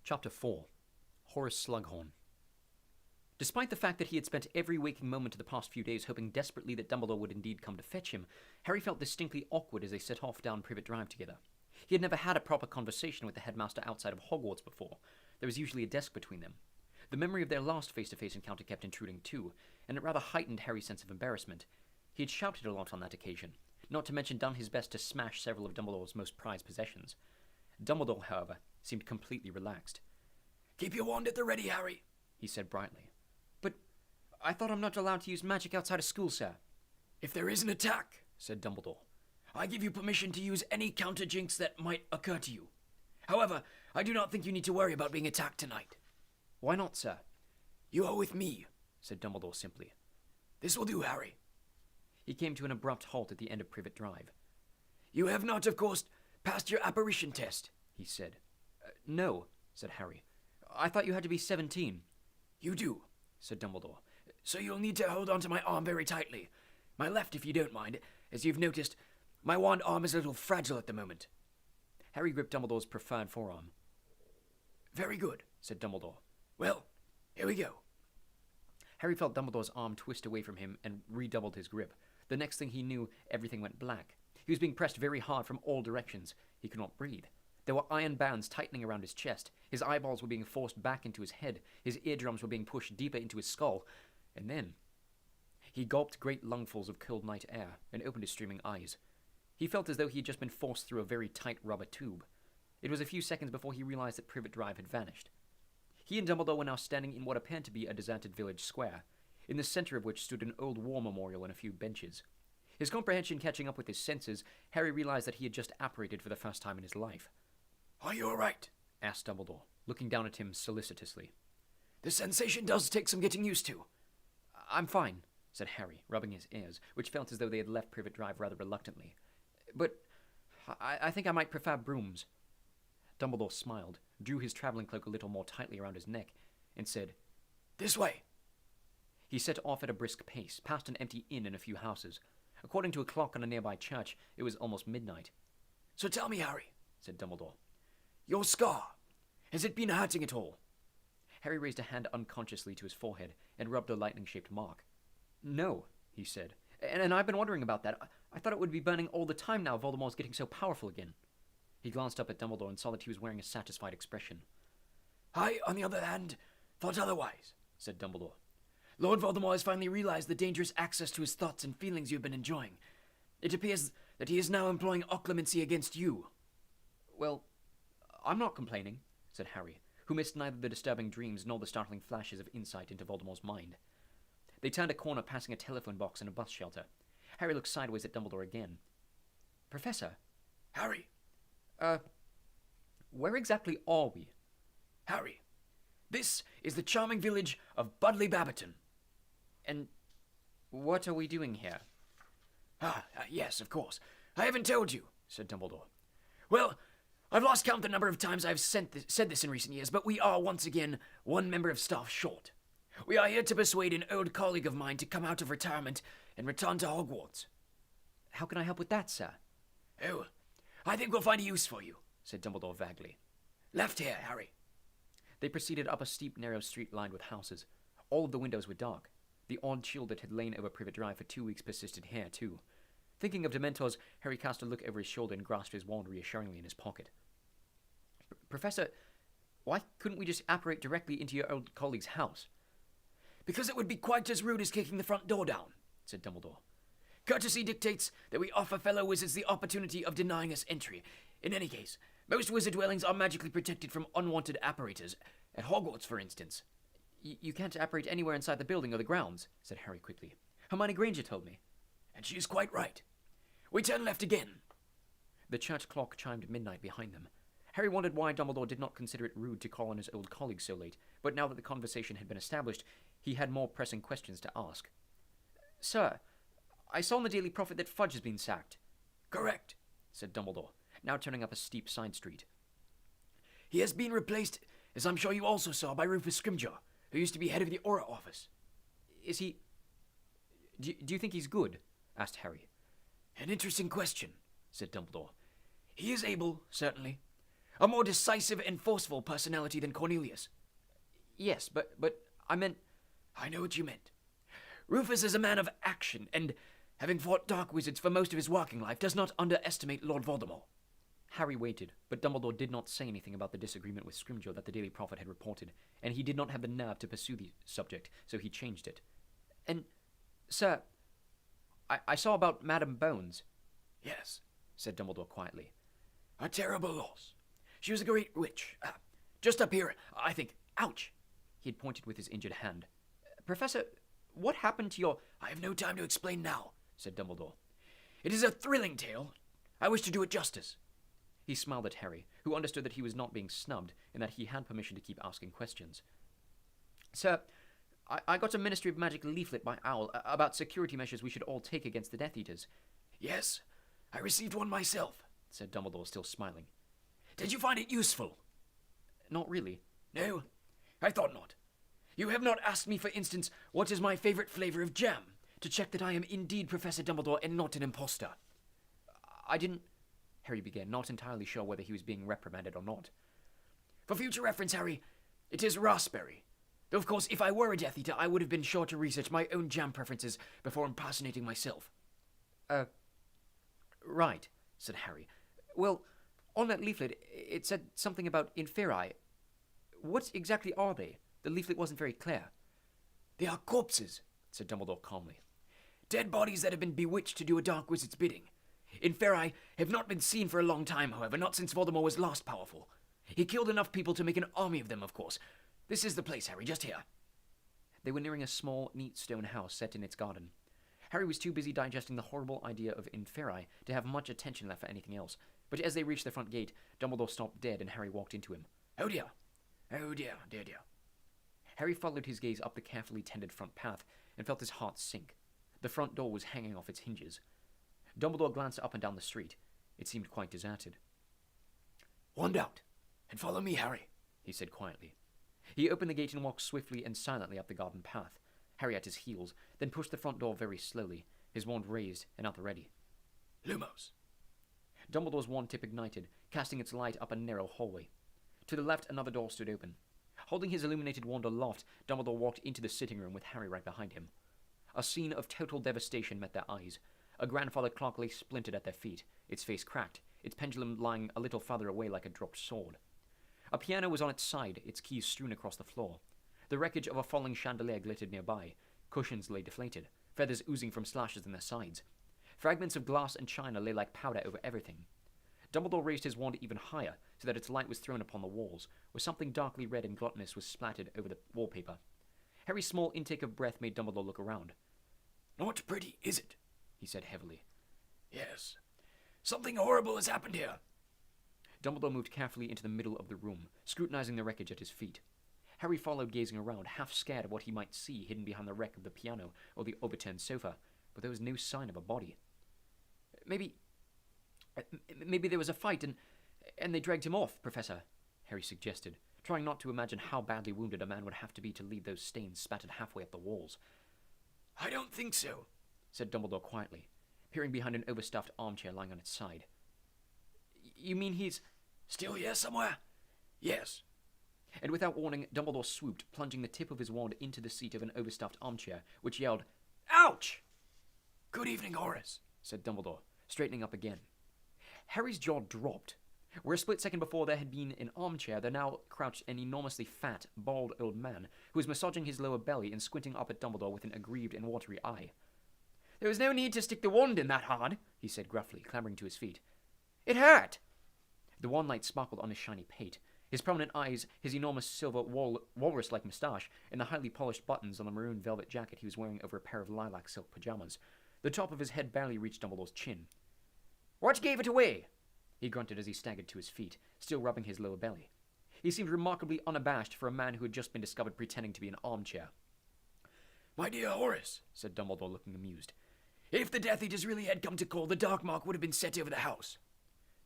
Chapter 4. Horace Slughorn. Despite the fact that he had spent every waking moment of the past few days hoping desperately that Dumbledore would indeed come to fetch him, Harry felt distinctly awkward as they set off down Privet Drive together. He had never had a proper conversation with the headmaster outside of Hogwarts before. There was usually a desk between them. The memory of their last face-to-face encounter kept intruding too, and it rather heightened Harry's sense of embarrassment. He had shouted a lot on that occasion, not to mention done his best to smash several of Dumbledore's most prized possessions. Dumbledore, however, seemed completely relaxed. "Keep your wand at the ready, Harry," he said brightly. "But I thought I'm not allowed to use magic outside of school, sir." "If there is an attack," said Dumbledore, "I give you permission to use any counter-jinx that might occur to you. However, I do not think you need to worry about being attacked tonight." "Why not, sir?" "You are with me," said Dumbledore simply. "This will do, Harry." He came to an abrupt halt at the end of Privet Drive. "You have not, of course, passed your apparition test," he said. No, said Harry. "I thought you had to be 17. "You do," said Dumbledore. "So you'll need to hold onto my arm very tightly. My left, if you don't mind. As you've noticed, my wand arm is a little fragile at the moment." Harry gripped Dumbledore's preferred forearm. "Very good," said Dumbledore. "Well, here we go." Harry felt Dumbledore's arm twist away from him and redoubled his grip. The next thing he knew, everything went black. He was being pressed very hard from all directions. He could not breathe. There were iron bands tightening around his chest. His eyeballs were being forced back into his head. His eardrums were being pushed deeper into his skull. And then he gulped great lungfuls of cold night air and opened his streaming eyes. He felt as though he had just been forced through a very tight rubber tube. It was a few seconds before he realized that Privet Drive had vanished. He and Dumbledore were now standing in what appeared to be a deserted village square, in the center of which stood an old war memorial and a few benches. His comprehension catching up with his senses, Harry realized that he had just apparated for the first time in his life. "Are you all right?" asked Dumbledore, looking down at him solicitously. "The sensation does take some getting used to." "I'm fine," said Harry, rubbing his ears, which felt as though they had left Privet Drive rather reluctantly. "But I think I might prefer brooms." Dumbledore smiled, drew his traveling cloak a little more tightly around his neck, and said, "This way." He set off at a brisk pace, past an empty inn and a few houses. According to a clock on a nearby church, it was almost midnight. "So tell me, Harry," said Dumbledore, "your scar, has it been hurting at all?" Harry raised a hand unconsciously to his forehead and rubbed a lightning-shaped mark. "No," he said, and I've been wondering about that. I thought it would be burning all the time now Voldemort's getting so powerful again." He glanced up at Dumbledore and saw that he was wearing a satisfied expression. "I, on the other hand, thought otherwise," said Dumbledore. "Lord Voldemort has finally realized the dangerous access to his thoughts and feelings you've been enjoying. It appears that he is now employing occlumency against you." "Well, I'm not complaining," said Harry, who missed neither the disturbing dreams nor the startling flashes of insight into Voldemort's mind. They turned a corner passing a telephone box and a bus shelter. Harry looked sideways at Dumbledore again. "Professor." "Harry." Where exactly are we?" "Harry, this is the charming village of Budley Babberton." "And what are we doing here?" Yes, of course. I haven't told you," said Dumbledore. "Well, I've lost count the number of times I've said this in recent years, but we are once again one member of staff short. We are here to persuade an old colleague of mine to come out of retirement and return to Hogwarts." "How can I help with that, sir?" "Oh, I think we'll find a use for you," said Dumbledore vaguely. "Left here, Harry." They proceeded up a steep, narrow street lined with houses. All of the windows were dark. The odd chill that had lain over Privet Drive for 2 weeks persisted here, too. Thinking of Dementors, Harry cast a look over his shoulder and grasped his wand reassuringly in his pocket. "Professor, why couldn't we just apparate directly into your old colleague's house?" "Because it would be quite as rude as kicking the front door down," said Dumbledore. "Courtesy dictates that we offer fellow wizards the opportunity of denying us entry. In any case, most wizard dwellings are magically protected from unwanted apparators. At Hogwarts, for instance." You can't apparate anywhere inside the building or the grounds," said Harry quickly. "Hermione Granger told me." "And she is quite right. We turn left again." The church clock chimed midnight behind them. Harry wondered why Dumbledore did not consider it rude to call on his old colleague so late, but now that the conversation had been established, he had more pressing questions to ask. "Sir, I saw in the Daily Prophet that Fudge has been sacked." "Correct," said Dumbledore, now turning up a steep side street. "He has been replaced, as I'm sure you also saw, by Rufus Scrimgeour, who used to be head of the Auror Office." "Is he... Do you think he's good?" asked Harry. "An interesting question," said Dumbledore. "He is able, certainly. A more decisive and forceful personality than Cornelius. Yes, but I meant... I know what you meant. Rufus is a man of action, and, having fought dark wizards for most of his working life, does not underestimate Lord Voldemort. Harry waited, but Dumbledore did not say anything about the disagreement with Scrimgeour that the Daily Prophet had reported, and he did not have the nerve to pursue the subject, so he changed it. And, sir, I saw about Madame Bones. Yes, said Dumbledore quietly. A terrible loss. She was a great witch. Just up here, I think. Ouch! He had pointed with his injured hand. Professor, what happened to your... I have no time to explain now, said Dumbledore. It is a thrilling tale. I wish to do it justice. He smiled at Harry, who understood that he was not being snubbed and that he had permission to keep asking questions. Sir, I got a Ministry of Magic leaflet by Owl about security measures we should all take against the Death Eaters. Yes, I received one myself, said Dumbledore, still smiling. Did you find it useful? Not really. No, I thought not. You have not asked me, for instance, what is my favorite flavor of jam, to check that I am indeed Professor Dumbledore and not an impostor. I didn't... Harry began, not entirely sure whether he was being reprimanded or not. For future reference, Harry, it is raspberry. Though, of course, if I were a Death Eater, I would have been sure to research my own jam preferences before impersonating myself. Right, said Harry. Well, on that leaflet, it said something about inferi. What exactly are they? The leaflet wasn't very clear. They are corpses, said Dumbledore calmly. Dead bodies that have been bewitched to do a dark wizard's bidding. Inferi have not been seen for a long time, however, not since Voldemort was last powerful. He killed enough people to make an army of them, of course. This is the place, Harry, just here. They were nearing a small, neat stone house set in its garden. Harry was too busy digesting the horrible idea of inferi to have much attention left for anything else, but as they reached the front gate, Dumbledore stopped dead and Harry walked into him. Oh dear. Oh dear, dear, dear. Harry followed his gaze up the carefully tended front path and felt his heart sink. The front door was hanging off its hinges. Dumbledore glanced up and down the street. It seemed quite deserted. Wand out, and follow me, Harry, he said quietly. He opened the gate and walked swiftly and silently up the garden path, Harry at his heels, then pushed the front door very slowly, his wand raised and at the ready. Lumos. Dumbledore's wand tip ignited, casting its light up a narrow hallway. To the left, another door stood open. Holding his illuminated wand aloft, Dumbledore walked into the sitting room with Harry right behind him. A scene of total devastation met their eyes. A grandfather clock lay splintered at their feet, its face cracked, its pendulum lying a little farther away like a dropped sword. A piano was on its side, its keys strewn across the floor. The wreckage of a falling chandelier glittered nearby. Cushions lay deflated, feathers oozing from slashes in their sides. Fragments of glass and china lay like powder over everything. Dumbledore raised his wand even higher, so that its light was thrown upon the walls, where something darkly red and gluttonous was splattered over the wallpaper. Harry's small intake of breath made Dumbledore look around. Not pretty, is it? He said heavily. Yes. Something horrible has happened here. Dumbledore moved carefully into the middle of the room, scrutinizing the wreckage at his feet. Harry followed, gazing around, half scared of what he might see hidden behind the wreck of the piano or the overturned sofa, but there was no sign of a body. Maybe there was a fight and they dragged him off, Professor, Harry suggested, trying not to imagine how badly wounded a man would have to be to leave those stains spattered halfway up the walls. I don't think so, said Dumbledore quietly, peering behind an overstuffed armchair lying on its side. You mean he's... Still here somewhere? Yes. And without warning, Dumbledore swooped, plunging the tip of his wand into the seat of an overstuffed armchair, which yelled, Ouch! Good evening, Horace, said Dumbledore, straightening up again. Harry's jaw dropped. Where a split second before there had been an armchair, there now crouched an enormously fat, bald old man who was massaging his lower belly and squinting up at Dumbledore with an aggrieved and watery eye. There was no need to stick the wand in that hard, he said gruffly, clambering to his feet. It hurt! The wand light sparkled on his shiny pate. His prominent eyes, his enormous silver walrus-like moustache, and the highly polished buttons on the maroon velvet jacket he was wearing over a pair of lilac silk pajamas. The top of his head barely reached Dumbledore's chin. What gave it away? He grunted as he staggered to his feet, still rubbing his lower belly. He seemed remarkably unabashed for a man who had just been discovered pretending to be an armchair. My dear Horace, said Dumbledore, looking amused, if the Death Eaters really had come to call, the dark mark would have been set over the house.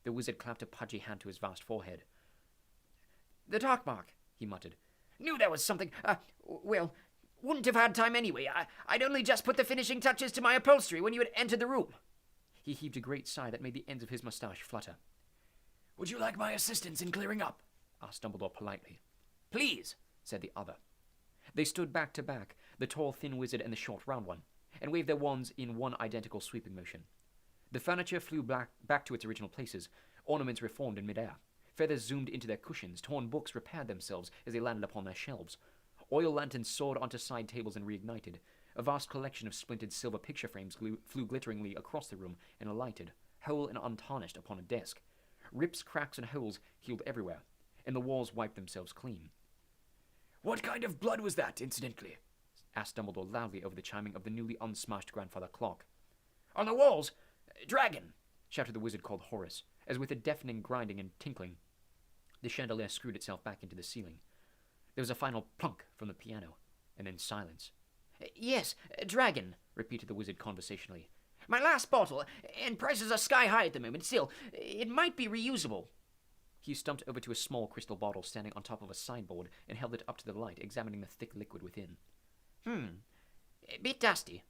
The wizard clapped a pudgy hand to his vast forehead. The dark mark, he muttered. Knew there was something. Well, wouldn't have had time anyway. I'd only just put the finishing touches to my upholstery when you had entered the room. He heaved a great sigh that made the ends of his moustache flutter. Would you like my assistance in clearing up? asked Dumbledore politely. Please, said the other. They stood back to back, the tall, thin wizard and the short, round one, and waved their wands in one identical sweeping motion. The furniture flew back to its original places. Ornaments reformed in midair. Feathers zoomed into their cushions. Torn books repaired themselves as they landed upon their shelves. Oil lanterns soared onto side tables and reignited. A vast collection of splintered silver picture frames flew glitteringly across the room and alighted, whole and untarnished, upon a desk. Rips, cracks, and holes healed everywhere, and the walls wiped themselves clean. What kind of blood was that, incidentally? asked Dumbledore loudly over the chiming of the newly unsmashed grandfather clock. On the walls! Dragon! Shouted the wizard called Horace, as with a deafening grinding and tinkling, the chandelier screwed itself back into the ceiling. There was a final plunk from the piano, and then silence. Yes, dragon, repeated the wizard conversationally. My last bottle, and prices are sky high at the moment. Still, it might be reusable. He stumped over to a small crystal bottle standing on top of a sideboard and held it up to the light, examining the thick liquid within. A bit dusty.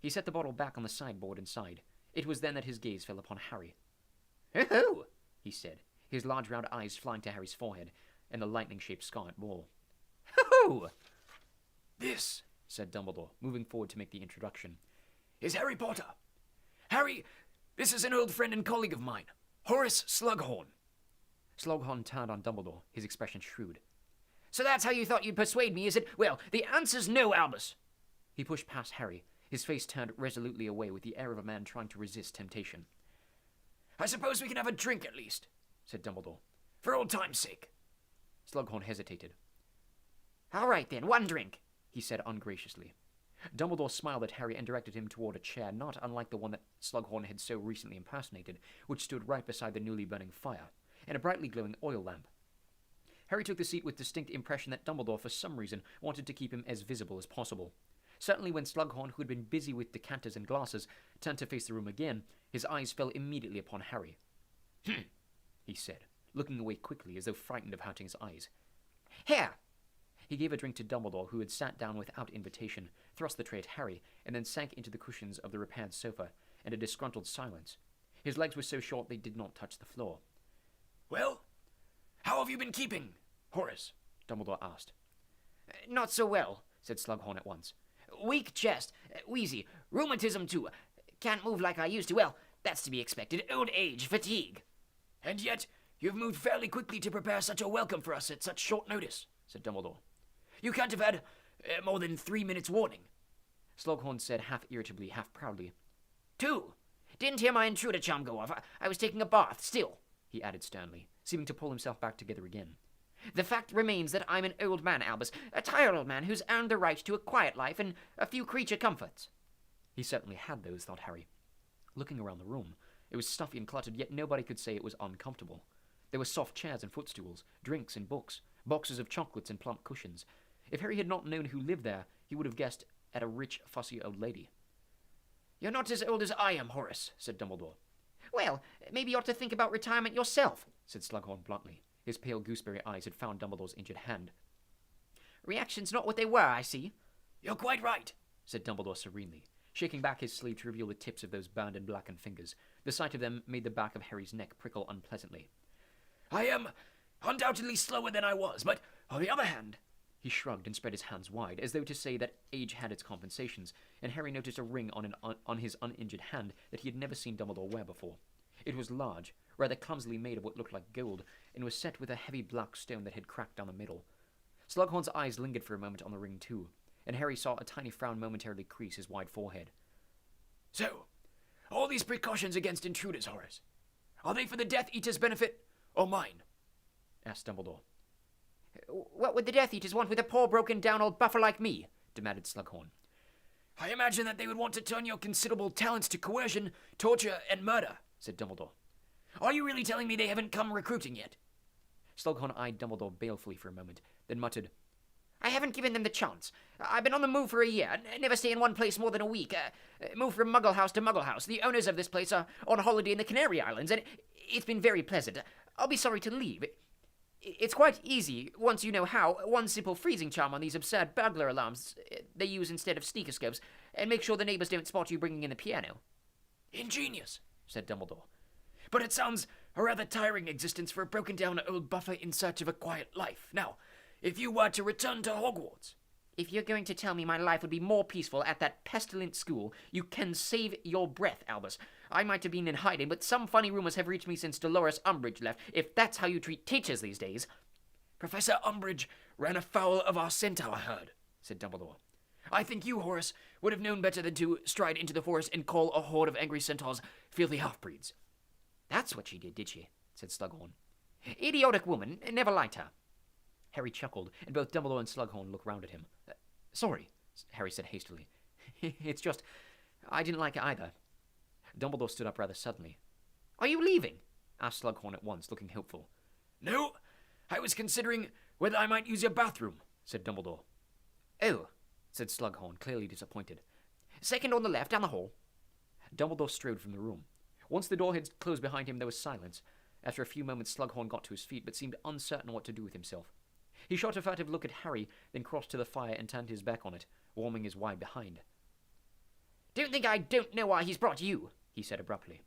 He set the bottle back on the sideboard and sighed. It was then that his gaze fell upon Harry. Oh, he said, his large round eyes flying to Harry's forehead and the lightning-shaped scarlet ball. Oh! This, said Dumbledore, moving forward to make the introduction, is Harry Potter. Harry, this is an old friend and colleague of mine, Horace Slughorn. Slughorn turned on Dumbledore, his expression shrewd. So that's how you thought you'd persuade me, is it? Well, the answer's no, Albus. He pushed past Harry, his face turned resolutely away with the air of a man trying to resist temptation. I suppose we can have a drink at least, said Dumbledore. For old time's sake. Slughorn hesitated. All right then, one drink, he said ungraciously. Dumbledore smiled at Harry and directed him toward a chair not unlike the one that Slughorn had so recently impersonated, which stood right beside the newly burning fire, and a brightly glowing oil lamp. Harry took the seat with distinct impression that Dumbledore, for some reason, wanted to keep him as visible as possible. Certainly when Slughorn, who had been busy with decanters and glasses, turned to face the room again, his eyes fell immediately upon Harry. He said, looking away quickly as though frightened of hurting his eyes. Here! He gave a drink to Dumbledore, who had sat down without invitation, thrust the tray at Harry, and then sank into the cushions of the repaired sofa, and a disgruntled silence. His legs were so short they did not touch the floor. Well, how have you been keeping, Horace? Dumbledore asked. Not so well, said Slughorn at once. Weak chest, wheezy, rheumatism too. Can't move like I used to. Well, that's to be expected. Old age, fatigue. And yet, you've moved fairly quickly to prepare such a welcome for us at such short notice, said Dumbledore. You can't have had more than 3 minutes' warning. Slughorn said half irritably, half proudly. 2. Didn't hear my intruder charm go off. I was taking a bath, still, he added sternly, seeming to pull himself back together again. The fact remains that I'm an old man, Albus, a tired old man who's earned the right to a quiet life and a few creature comforts. He certainly had those, thought Harry. Looking around the room, it was stuffy and cluttered, yet nobody could say it was uncomfortable. There were soft chairs and footstools, drinks and books, boxes of chocolates and plump cushions. If Harry had not known who lived there, he would have guessed at a rich, fussy old lady. You're not as old as I am, Horace, said Dumbledore. Well, maybe you ought to think about retirement yourself, said Slughorn bluntly. His pale gooseberry eyes had found Dumbledore's injured hand. Reactions not what they were, I see. You're quite right, said Dumbledore serenely, shaking back his sleeve to reveal the tips of those burned and blackened fingers. The sight of them made the back of Harry's neck prickle unpleasantly. I am undoubtedly slower than I was, but on the other hand... He shrugged and spread his hands wide, as though to say that age had its compensations, and Harry noticed a ring on his uninjured hand that he had never seen Dumbledore wear before. It was large, rather clumsily made of what looked like gold, and was set with a heavy black stone that had cracked down the middle. Slughorn's eyes lingered for a moment on the ring too, and Harry saw a tiny frown momentarily crease his wide forehead. So, all these precautions against intruders, Horace, are they for the Death Eater's benefit, or mine? Asked Dumbledore. What would the Death Eaters want with a poor, broken-down old buffer like me? Demanded Slughorn. I imagine that they would want to turn your considerable talents to coercion, torture, and murder, said Dumbledore. Are you really telling me they haven't come recruiting yet? Slughorn eyed Dumbledore balefully for a moment, then muttered, I haven't given them the chance. I've been on the move for a year, never stay in one place more than a week. Moved from Muggle House to Muggle House. The owners of this place are on holiday in the Canary Islands, and it's been very pleasant. I'll be sorry to leave. It's quite easy, once you know how. One simple freezing charm on these absurd burglar alarms they use instead of sneakoscopes, and make sure the neighbors don't spot you bringing in the piano. Ingenious, said Dumbledore. But it sounds a rather tiring existence for a broken-down old buffer in search of a quiet life. Now, if you were to return to Hogwarts..." If you're going to tell me my life would be more peaceful at that pestilent school, you can save your breath, Albus. I might have been in hiding, but some funny rumors have reached me since Dolores Umbridge left, if that's how you treat teachers these days. "Professor Umbridge ran afoul of our centaur herd," said Dumbledore. "I think you, Horace, would have known better than to stride into the forest and call a horde of angry centaurs filthy half-breeds." "That's what she did she?" said Slughorn. "Idiotic woman. Never liked her." Harry chuckled, and both Dumbledore and Slughorn looked round at him. Sorry, Harry said hastily. It's just, I didn't like it either. Dumbledore stood up rather suddenly. "Are you leaving?" asked Slughorn at once, looking hopeful. "No, I was considering whether I might use your bathroom," said Dumbledore. "Oh," said Slughorn, clearly disappointed. "Second on the left, down the hall." Dumbledore strode from the room. Once the door had closed behind him, there was silence. After a few moments, Slughorn got to his feet, but seemed uncertain what to do with himself. He shot a furtive look at Harry, then crossed to the fire and turned his back on it, warming his wide behind. "Don't think I don't know why he's brought you," he said abruptly.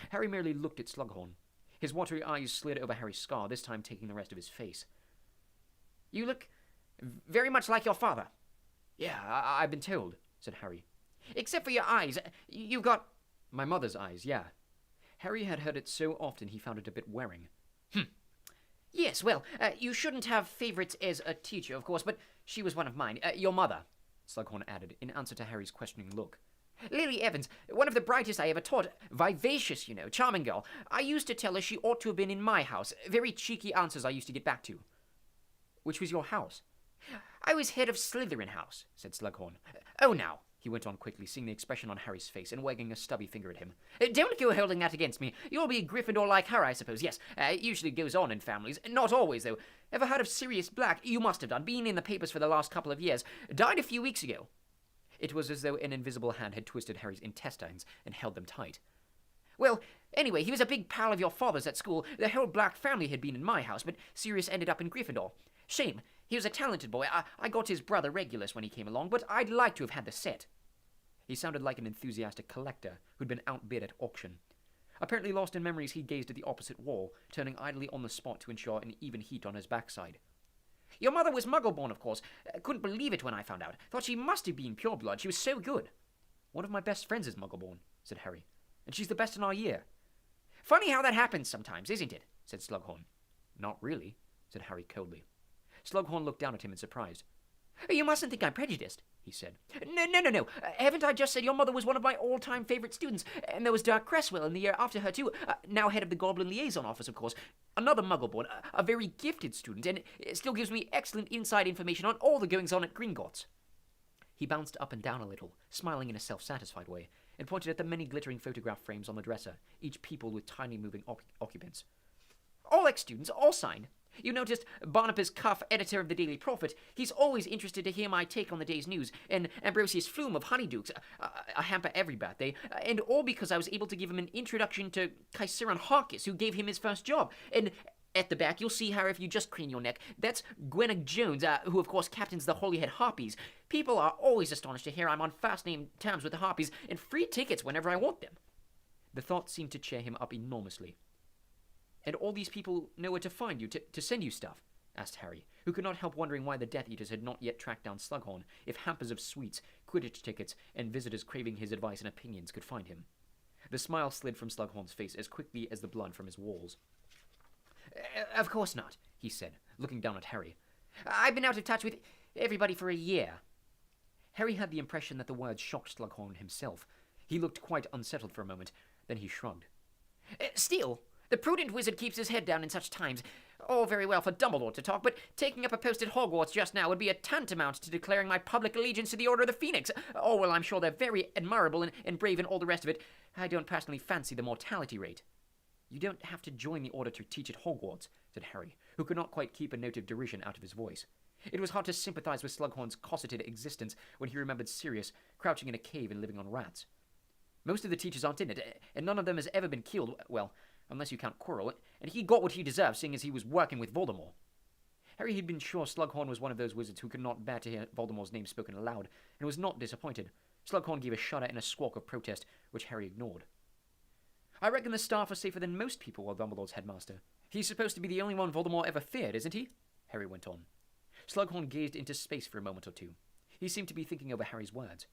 Harry merely looked at Slughorn. His watery eyes slid over Harry's scar, this time taking the rest of his face. "You look very much like your father." "Yeah, I've been told," said Harry. "Except for your eyes. You've got—" "My mother's eyes, yeah." Harry had heard it so often he found it a bit wearing. "Yes, well, you shouldn't have favourites as a teacher, of course, but she was one of mine. Your mother," Slughorn added, in answer to Harry's questioning look. "Lily Evans, one of the brightest I ever taught. Vivacious, you know, charming girl. I used to tell her she ought to have been in my house. Very cheeky answers I used to get back to." "Which was your house?" "I was head of Slytherin House," said Slughorn. "Oh, now," he went on quickly, seeing the expression on Harry's face and wagging a stubby finger at him. "Don't go holding that against me. You'll be a Gryffindor like her, I suppose. Yes, it usually goes on in families. Not always, though. Ever heard of Sirius Black? You must have done. Been in the papers for the last couple of years. Died a few weeks ago." It was as though an invisible hand had twisted Harry's intestines and held them tight. "Well, anyway, he was a big pal of your father's at school. The whole Black family had been in my house, but Sirius ended up in Gryffindor. Shame. He was a talented boy. I got his brother Regulus when he came along, but I'd like to have had the set." He sounded like an enthusiastic collector who'd been outbid at auction. Apparently lost in memories, he gazed at the opposite wall, turning idly on the spot to ensure an even heat on his backside. "Your mother was Muggle-born, of course. Couldn't believe it when I found out. Thought she must have been pure-blood. She was so good." "One of my best friends is Muggle-born," said Harry. "And she's the best in our year." "Funny how that happens sometimes, isn't it?" said Slughorn. "Not really," said Harry coldly. Slughorn looked down at him in surprise. "You mustn't think I'm prejudiced," he said. No. Haven't I just said your mother was one of my all-time favourite students? And there was Dirk Cresswell in the year after her, too. Now head of the Goblin Liaison Office, of course. Another Muggle-born, a very gifted student, and it still gives me excellent inside information on all the goings-on at Gringotts." He bounced up and down a little, smiling in a self-satisfied way, and pointed at the many glittering photograph frames on the dresser, each peopled with tiny moving occupants. "All ex-students, all signed. You noticed Barnabas Cuff, editor of the Daily Prophet. He's always interested to hear my take on the day's news, and Ambrosius Flume of Honeydukes, a hamper every birthday, and all because I was able to give him an introduction to Caesarion Harkis, who gave him his first job. And at the back, you'll see her if you just crane your neck. That's Gwenna Jones, who of course captains the Holyhead Harpies. People are always astonished to hear I'm on first-name terms with the Harpies, and free tickets whenever I want them." The thought seemed to cheer him up enormously. "And all these people know where to find you, to send you stuff?" asked Harry, who could not help wondering why the Death Eaters had not yet tracked down Slughorn, if hampers of sweets, Quidditch tickets, and visitors craving his advice and opinions could find him. The smile slid from Slughorn's face as quickly as the blood from his walls. "Of course not," he said, looking down at Harry. "I've been out of touch with everybody for a year." Harry had the impression that the words shocked Slughorn himself. He looked quite unsettled for a moment, then he shrugged. "Still, the prudent wizard keeps his head down in such times. All very well for Dumbledore to talk, but taking up a post at Hogwarts just now would be a tantamount to declaring my public allegiance to the Order of the Phoenix. Oh, well, I'm sure they're very admirable and brave and all the rest of it. I don't personally fancy the mortality rate." "You don't have to join the Order to teach at Hogwarts," said Harry, who could not quite keep a note of derision out of his voice. It was hard to sympathize with Slughorn's cosseted existence when he remembered Sirius crouching in a cave and living on rats. "Most of the teachers aren't in it, and none of them has ever been killed, well, unless you count Quirrell, and he got what he deserved, seeing as he was working with Voldemort." Harry had been sure Slughorn was one of those wizards who could not bear to hear Voldemort's name spoken aloud, and was not disappointed. Slughorn gave a shudder and a squawk of protest, which Harry ignored. I reckon the staff are safer than most people while Dumbledore's headmaster. He's supposed to be the only one Voldemort ever feared, isn't he? Harry went on. Slughorn gazed into space for a moment or two. He seemed to be thinking over Harry's words.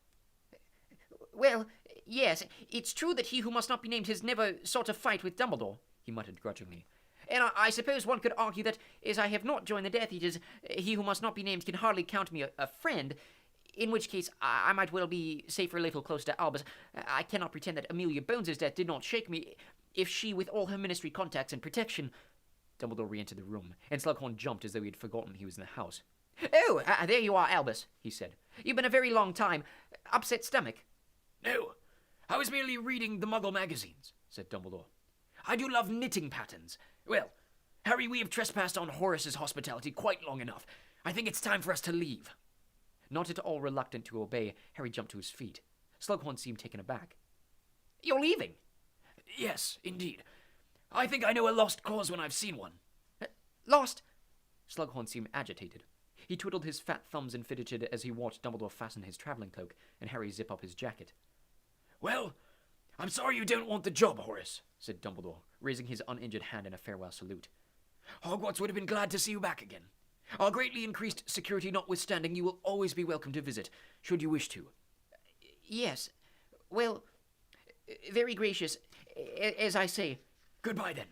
Well, yes, it's true that he who must not be named has never sought a fight with Dumbledore, He muttered grudgingly. and I suppose one could argue that, as I have not joined the Death Eaters, he who must not be named can hardly count me a friend, in which case I might well be safer a little closer to Albus. I cannot pretend that Amelia Bones's death did not shake me, if she, with all her ministry contacts and protection... Dumbledore re-entered the room, and Slughorn jumped as though he had forgotten he was in the house. Oh, there you are, Albus, he said. You've been a very long time. Upset stomach. No, I was merely reading the Muggle magazines, said Dumbledore. I do love knitting patterns. Well, Harry, we have trespassed on Horace's hospitality quite long enough. I think it's time for us to leave. Not at all reluctant to obey, Harry jumped to his feet. Slughorn seemed taken aback. You're leaving? Yes, indeed. I think I know a lost cause when I've seen one. Lost? Slughorn seemed agitated. He twiddled his fat thumbs and fidgeted as he watched Dumbledore fasten his travelling cloak and Harry zip up his jacket. Well, I'm sorry you don't want the job, Horace, said Dumbledore, raising his uninjured hand in a farewell salute. Hogwarts would have been glad to see you back again. Our greatly increased security notwithstanding, you will always be welcome to visit, should you wish to. Yes. Well, very gracious, as I say. Goodbye, then.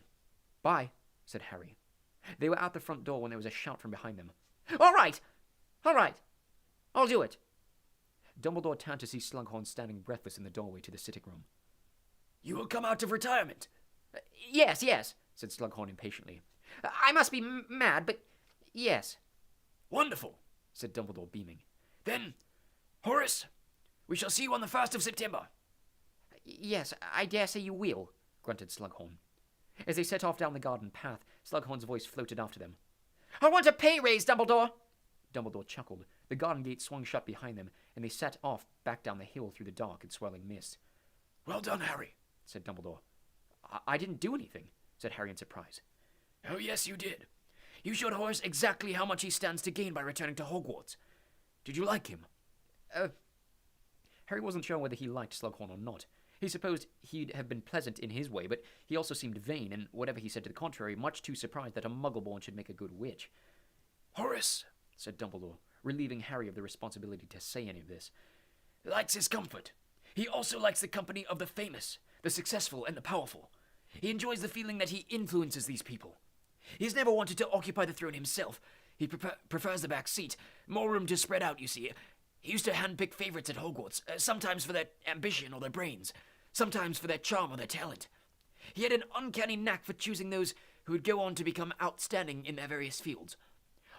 Bye, said Harry. They were out the front door when there was a shout from behind them. All right. I'll do it. Dumbledore turned to see Slughorn standing breathless in the doorway to the sitting room. You will come out of retirement? Yes, said Slughorn impatiently. I must be mad, but yes. Wonderful, said Dumbledore, beaming. Then, Horace, we shall see you on the 1st of September. Yes, I dare say you will, grunted Slughorn. As they set off down the garden path, Slughorn's voice floated after them. I want a pay raise, Dumbledore! Dumbledore chuckled. The garden gate swung shut behind them, and they set off back down the hill through the dark and swirling mist. Well done, Harry, said Dumbledore. I didn't do anything, said Harry in surprise. Oh, yes, you did. You showed Horace exactly how much he stands to gain by returning to Hogwarts. Did you like him? Harry wasn't sure whether he liked Slughorn or not. He supposed he'd have been pleasant in his way, but he also seemed vain, and whatever he said to the contrary, much too surprised that a Muggle-born should make a good witch. Horace, said Dumbledore, relieving Harry of the responsibility to say any of this, likes his comfort. He also likes the company of the famous, the successful, and the powerful. He enjoys the feeling that he influences these people. He's never wanted to occupy the throne himself. He prefers the back seat, more room to spread out, you see. He used to handpick favorites at Hogwarts, sometimes for their ambition or their brains, sometimes for their charm or their talent. He had an uncanny knack for choosing those who would go on to become outstanding in their various fields.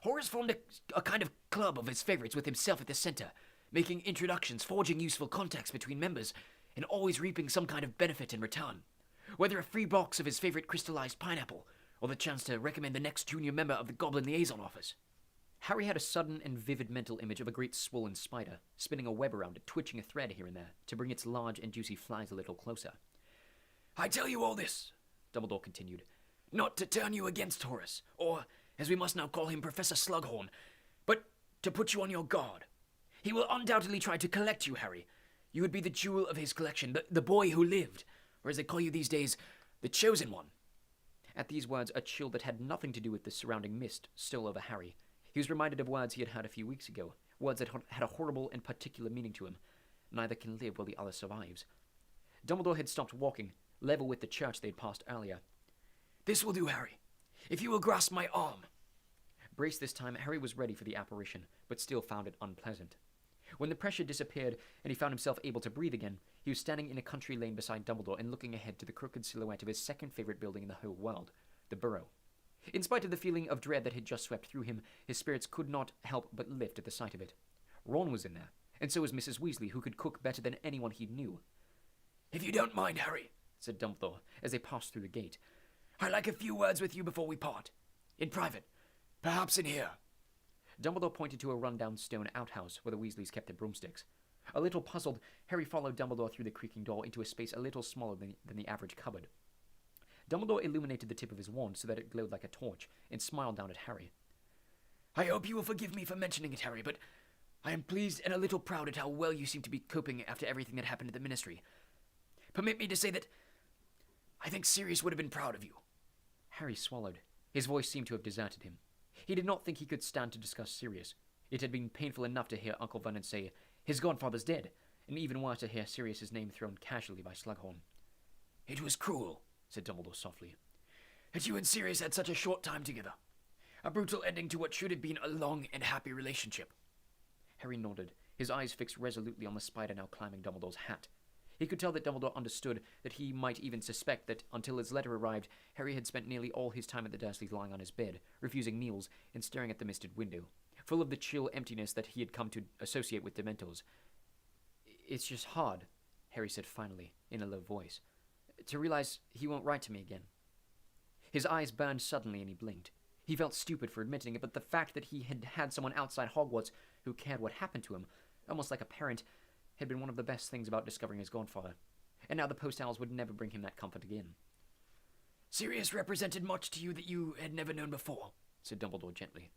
Horace formed a kind of club of his favorites with himself at the center, making introductions, forging useful contacts between members, and always reaping some kind of benefit in return. Whether a free box of his favorite crystallized pineapple, or the chance to recommend the next junior member of the Goblin Liaison Office. Harry had a sudden and vivid mental image of a great swollen spider, spinning a web around it, twitching a thread here and there, to bring its large and juicy flies a little closer. I tell you all this, Dumbledore continued, not to turn you against Horace, or, as we must now call him, Professor Slughorn, but to put you on your guard. He will undoubtedly try to collect you, Harry. You would be the jewel of his collection, the boy who lived, or as they call you these days, the chosen one. At these words, a chill that had nothing to do with the surrounding mist stole over Harry. He was reminded of words he had heard a few weeks ago, words that had a horrible and particular meaning to him. Neither can live while the other survives. Dumbledore had stopped walking, level with the church they had passed earlier. This will do, Harry. If you will grasp my arm. Braced this time, Harry was ready for the apparition, but still found it unpleasant. When the pressure disappeared and he found himself able to breathe again, he was standing in a country lane beside Dumbledore and looking ahead to the crooked silhouette of his second favorite building in the whole world, the Burrow. In spite of the feeling of dread that had just swept through him, his spirits could not help but lift at the sight of it. Ron was in there, and so was Mrs. Weasley, who could cook better than anyone he knew. If you don't mind, Harry, said Dumbledore, as they passed through the gate, I'd like a few words with you before we part. In private. Perhaps in here. Dumbledore pointed to a run-down stone outhouse where the Weasleys kept their broomsticks. A little puzzled, Harry followed Dumbledore through the creaking door into a space a little smaller than the average cupboard. Dumbledore illuminated the tip of his wand so that it glowed like a torch, and smiled down at Harry. I hope you will forgive me for mentioning it, Harry, but I am pleased and a little proud at how well you seem to be coping after everything that happened at the Ministry. Permit me to say that I think Sirius would have been proud of you. Harry swallowed. His voice seemed to have deserted him. He did not think he could stand to discuss Sirius. It had been painful enough to hear Uncle Vernon say, "His godfather's dead," and even worse to hear Sirius's name thrown casually by Slughorn. It was cruel, said Dumbledore softly, that you and Sirius had such a short time together. A brutal ending to what should have been a long and happy relationship. Harry nodded, his eyes fixed resolutely on the spider now climbing Dumbledore's hat. He could tell that Dumbledore understood, that he might even suspect that, until his letter arrived, Harry had spent nearly all his time at the Dursleys lying on his bed, refusing meals, and staring at the misted window, full of the chill emptiness that he had come to associate with Dementors. "It's just hard," Harry said finally, in a low voice, "to realize he won't write to me again." His eyes burned suddenly and he blinked. He felt stupid for admitting it, but the fact that he had had someone outside Hogwarts who cared what happened to him, almost like a parent, had been one of the best things about discovering his godfather. And now the post owls would never bring him that comfort again. Sirius represented much to you that you had never known before, said Dumbledore gently.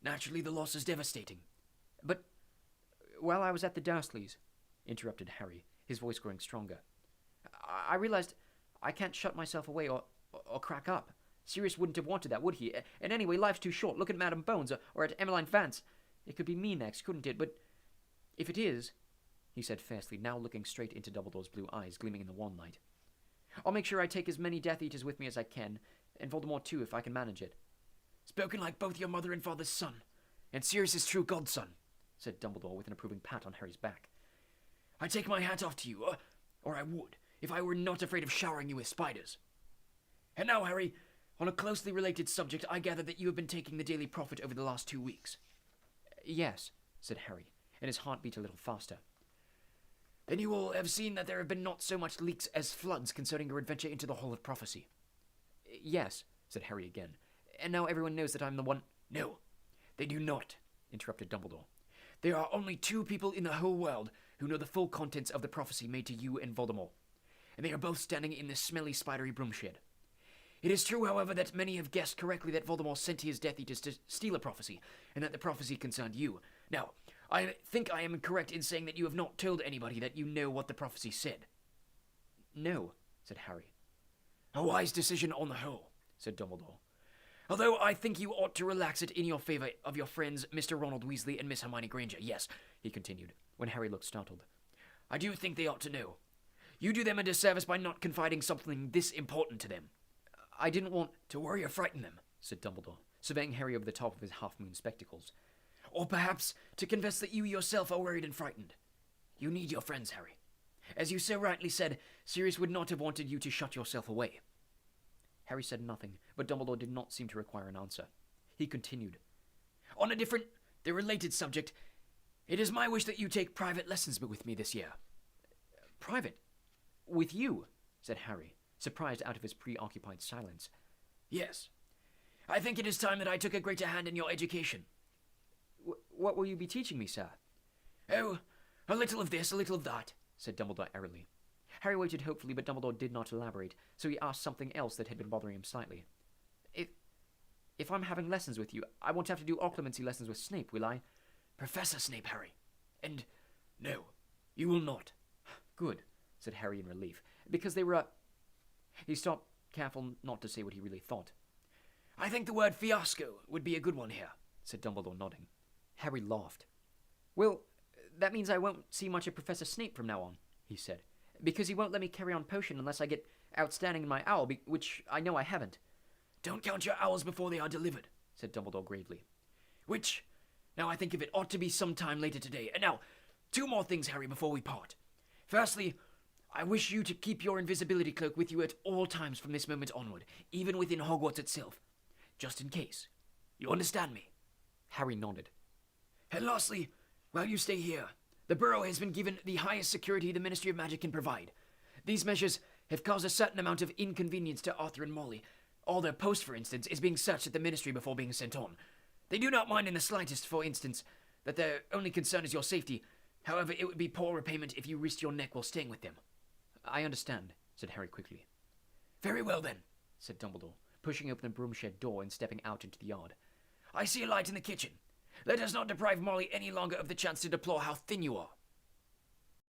Naturally, the loss is devastating. But while I was at the Dursleys, interrupted Harry, his voice growing stronger, I realized I can't shut myself away or crack up. Sirius wouldn't have wanted that, would he? And anyway, life's too short. Look at Madame Bones or at Emmeline Vance. It could be me next, couldn't it? But if it is, he said fiercely, now looking straight into Dumbledore's blue eyes gleaming in the wan light, I'll make sure I take as many Death Eaters with me as I can, and Voldemort too, if I can manage it. Spoken like both your mother and father's son, and Sirius's true godson, said Dumbledore with an approving pat on Harry's back. I take my hat off to you, or I would, if I were not afraid of showering you with spiders. And now, Harry, on a closely related subject, I gather that you have been taking the Daily Prophet over the last 2 weeks. Yes, said Harry, and his heart beat a little faster. Then you will have seen that there have been not so much leaks as floods concerning your adventure into the Hall of Prophecy. Yes, said Harry again, and now everyone knows that I'm the one— No, they do not, interrupted Dumbledore. There are only 2 people in the whole world who know the full contents of the prophecy made to you and Voldemort, and they are both standing in this smelly, spidery broom shed. It is true, however, that many have guessed correctly that Voldemort sent his Death Eaters to steal a prophecy, and that the prophecy concerned you. Now, I think I am correct in saying that you have not told anybody that you know what the prophecy said. No, said Harry. A wise decision on the whole, said Dumbledore. Although I think you ought to relax it in your favor of your friends Mr. Ronald Weasley and Miss Hermione Granger. Yes, he continued, when Harry looked startled. I do think they ought to know. You do them a disservice by not confiding something this important to them. I didn't want to worry or frighten them, said Dumbledore, surveying Harry over the top of his half-moon spectacles. Or perhaps to confess that you yourself are worried and frightened. You need your friends, Harry. As you so rightly said, Sirius would not have wanted you to shut yourself away. Harry said nothing, but Dumbledore did not seem to require an answer. He continued. On a different, though related subject, it is my wish that you take private lessons with me this year. Private? With you? Said Harry, surprised out of his preoccupied silence. Yes. I think it is time that I took a greater hand in your education. What will you be teaching me, sir? Oh, a little of this, a little of that, said Dumbledore airily. Harry waited hopefully, but Dumbledore did not elaborate, so he asked something else that had been bothering him slightly. If I'm having lessons with you, I won't have to do occlumency lessons with Snape, will I? Professor Snape, Harry. And no, you will not. Good, said Harry in relief, because they were He stopped, careful not to say what he really thought. I think the word fiasco would be a good one here, said Dumbledore, nodding. Harry laughed. Well, that means I won't see much of Professor Snape from now on, he said, because he won't let me carry on potion unless I get outstanding in my owl, which I know I haven't. Don't count your owls before they are delivered, said Dumbledore gravely. Which, now I think of it, ought to be some time later today. And now, 2 more things, Harry, before we part. Firstly, I wish you to keep your invisibility cloak with you at all times from this moment onward, even within Hogwarts itself. Just in case. You understand me? Harry nodded. And lastly, while you stay here, the Burrow has been given the highest security the Ministry of Magic can provide. These measures have caused a certain amount of inconvenience to Arthur and Molly. All their post, for instance, is being searched at the Ministry before being sent on. They do not mind in the slightest, for instance, that their only concern is your safety. However, it would be poor repayment if you risked your neck while staying with them. I understand, said Harry quickly. Very well, then, said Dumbledore, pushing open the broom shed door and stepping out into the yard. I see a light in the kitchen. Let us not deprive Molly any longer of the chance to deplore how thin you are.